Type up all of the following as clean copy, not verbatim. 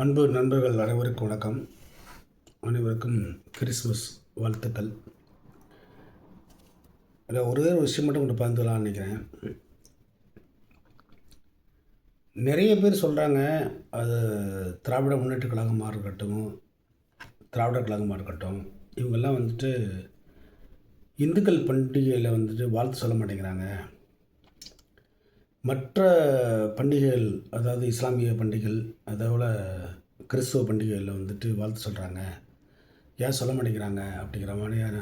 அன்பு நண்பர்கள் அனைவருக்கும் வணக்கம். அனைவருக்கும் கிறிஸ்மஸ் வாழ்த்துக்கள். அதில் ஒரே ஒரு விஷயம் மட்டும் உங்கள்கிட்ட பகிர்ந்துக்கலாம்னு நினைக்கிறேன். நிறைய பேர் சொல்கிறாங்க, அது திராவிட முன்னேற்ற கழகமாக இருக்கட்டும், திராவிடர் கழகமாக இருக்கட்டும், இவங்கெல்லாம் இந்துக்கள் பண்டிகையில் வாழ்த்து சொல்ல மாட்டேங்கிறாங்க. மற்ற பண்டிகைகள், அதாவது இஸ்லாமிய பண்டிகைகள், அதோட கிறிஸ்துவ பண்டிகைகளில் வாழ்த்து சொல்கிறாங்க, ஏன் சொல்ல மாட்டேங்கிறாங்க அப்படிங்கிற மாதிரியான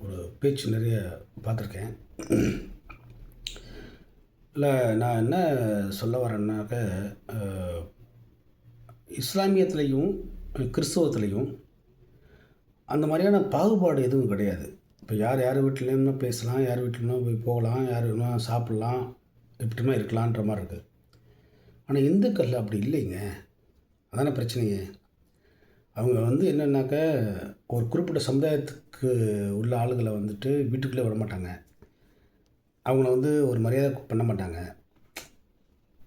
ஒரு பேச்சு நிறைய பார்த்துருக்கேன். இல்லை, நான் என்ன சொல்ல வரேன்னாக்க, இஸ்லாமியத்துலேயும் கிறிஸ்துவத்துலேயும் அந்த மாதிரியான பாகுபாடு எதுவும் கிடையாது. இப்போ யார் வீட்டிலேயும்னா பேசலாம், யார் வீட்டிலனா போய் போகலாம், யார் வேணுமா சாப்பிட்லாம், எப்படிமா இருக்கலான்ற மாதிரி இருக்குது. ஆனால் இந்துக்கள் அப்படி இல்லைங்க. அதான பிரச்சனையே. அவங்க என்னென்னாக்க, ஒரு குறிப்பிட்ட சமுதாயத்துக்கு உள்ள ஆளுகளை வீட்டுக்குள்ளே விட மாட்டாங்க. அவங்கள ஒரு மரியாதை பண்ண மாட்டாங்க.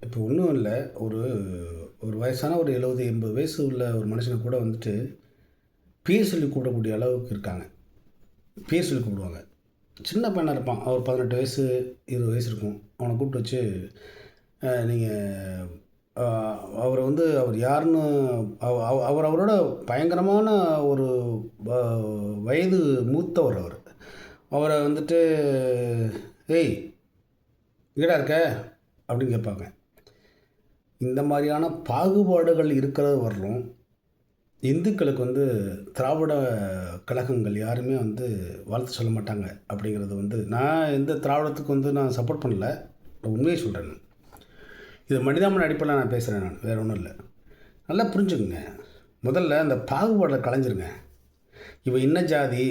இப்போ ஒன்றும் இல்லை, ஒரு ஒரு வயசான ஒரு 70-80 வயசு உள்ள ஒரு மனுஷனை கூட பேர் சொல்லி கூப்பிடக்கூடிய அளவுக்கு இருக்காங்க. பேர் சொல்லி கூப்பிடுவாங்க. சின்ன பையனாக இருப்பான், அவர் 18 வயசு 20 வயசு இருக்கும். அவனை கூப்பிட்டு வச்சு, நீங்கள் அவரை அவர் யாருன்னு, அவரோட பயங்கரமான ஒரு வயது மூத்தவர். அவரை ஏய் எங்கடா இருக்க அப்படின்னு கேட்பாங்க. இந்த மாதிரியான பாகுபாடுகள் இருக்கிறது வரலும் இந்துக்களுக்கு திராவிட கழகங்கள் யாருமே வாழ்த்து சொல்ல மாட்டாங்க. அப்படிங்கிறது நான் எந்த திராவிடத்துக்கு நான் சப்போர்ட் பண்ணல, உண்மையை சொல்கிறேன். இது மனிதாமன் அடிப்படையில் நான் பேசுகிறேன். நான் வேறு ஒன்றும் இல்லை. நல்லா புரிஞ்சுக்குங்க. முதல்ல அந்த பாகுபாடை களைஞ்சிருங்க. இவன் இன்ன ஜாதி,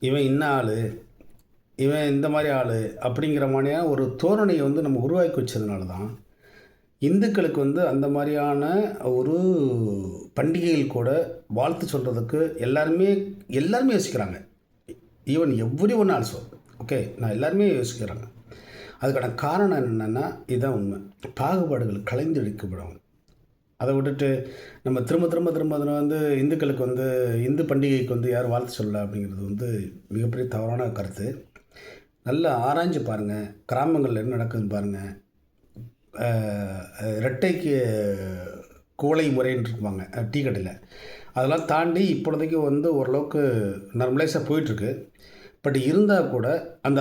இவன் இன்ன ஆள், இவன் இந்த மாதிரி ஆள் அப்படிங்கிற மாதிரியான ஒரு தோரணையை நம்ம உருவாக்கி வச்சதுனால தான் இந்துக்களுக்கு அந்த மாதிரியான ஒரு பண்டிகைகள் கூட வாழ்த்து சொல்கிறதுக்கு எல்லாருமே யோசிக்கிறாங்க. Even every one also, okay, நான் எல்லாருமே யோசிக்கிறாங்க. அதுக்கான காரணம் என்னென்னா, இதுதான் உண்மை. பாகுபாடுகள் கலைந்து அடிக்கப்படும். அதை விட்டுட்டு நம்ம திரும்ப இந்துக்களுக்கு இந்து பண்டிகைக்கு யாரும் வாழ்த்து சொல்லலை அப்படிங்கிறது மிகப்பெரிய தவறான கருத்து. நல்லா ஆராய்ஞ்சு பாருங்கள். கிராமங்களில் என்ன நடக்குதுன்னு பாருங்கள். ரெட்டைக்கு கோலை முறைன்னு இருக்குவாங்க டீ கடையில். அதெல்லாம் தாண்டி இப்பொழுதைக்கு ஓரளவுக்கு நார்மலைஸாக போயிட்டுருக்கு. பட் இருந்தால் கூட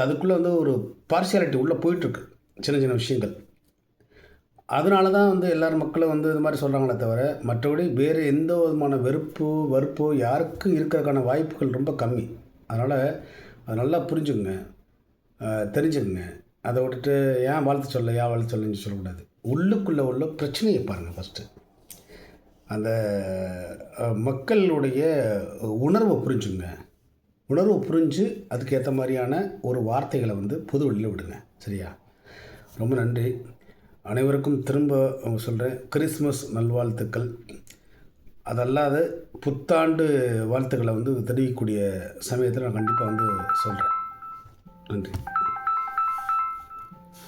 அதுக்குள்ளே ஒரு பார்சியாலிட்டி உள்ளே போயிட்டுருக்கு, சின்ன சின்ன விஷயங்கள். அதனால தான் எல்லோரும் மக்களும் இது மாதிரி சொல்கிறாங்களே தவிர, மற்றபடி வேறு எந்த விதமான வெறுப்போ யாருக்கும் இருக்கிறதுக்கான வாய்ப்புகள் ரொம்ப கம்மி. அதனால் அதை நல்லா புரிஞ்சுக்குங்க, தெரிஞ்சுக்குங்க. அதை விட்டுட்டு ஏன் வாழ்த்து சொல்லுன்னு சொல்லக்கூடாது. உள்ளுக்குள்ளே உள்ள பிரச்சனையை பாருங்கள். ஃபஸ்ட்டு அந்த மக்களுடைய உணர்வை புரிஞ்சுங்க. உணர்வை புரிஞ்சு அதுக்கேற்ற மாதிரியான ஒரு வார்த்தைகளை பொது வெளியில் விடுங்க. சரியா? ரொம்ப நன்றி. அனைவருக்கும் திரும்ப சொல்கிறேன், கிறிஸ்மஸ் நல்வாழ்த்துக்கள். அதல்லாத புத்தாண்டு வாழ்த்துக்களை தெரிவிக்கக்கூடிய சமயத்தில் நான் கண்டிப்பாக சொல்கிறேன். நன்றி.